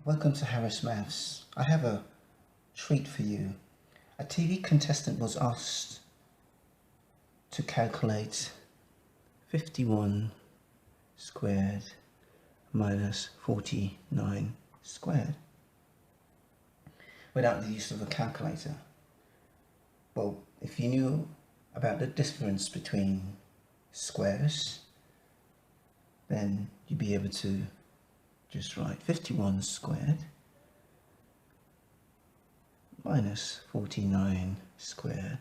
Welcome to Harris Maths. I have a treat for you. A TV contestant was asked to calculate 51 squared minus 49 squared without the use of a calculator. Well, if you knew about the difference between squares, then you'd be able to just write 51 squared minus 49 squared.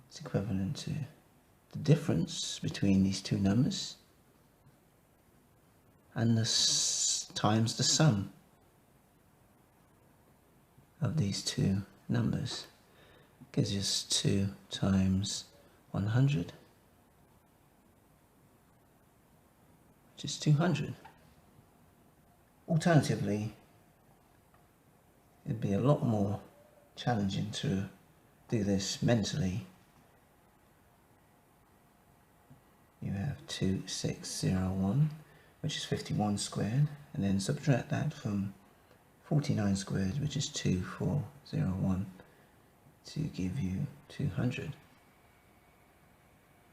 It's equivalent to the difference between these two numbers and times the sum of these two numbers. Gives us 2 times 100, which is 200. Alternatively, it'd be a lot more challenging to do this mentally. You have 2601, which is 51 squared, and then subtract that from 49 squared, which is 2401, to give you 200.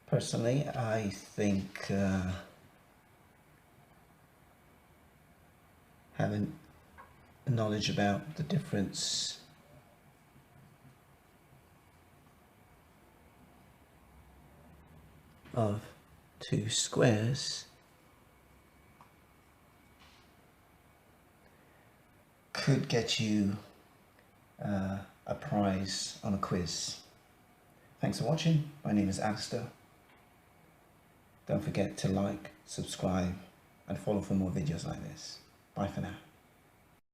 Personally, I think having knowledge about the difference of two squares could get you a prize on a quiz. Thanks for watching. My name is Alistair. Don't forget to like, subscribe and follow for more videos like this. Bye for now.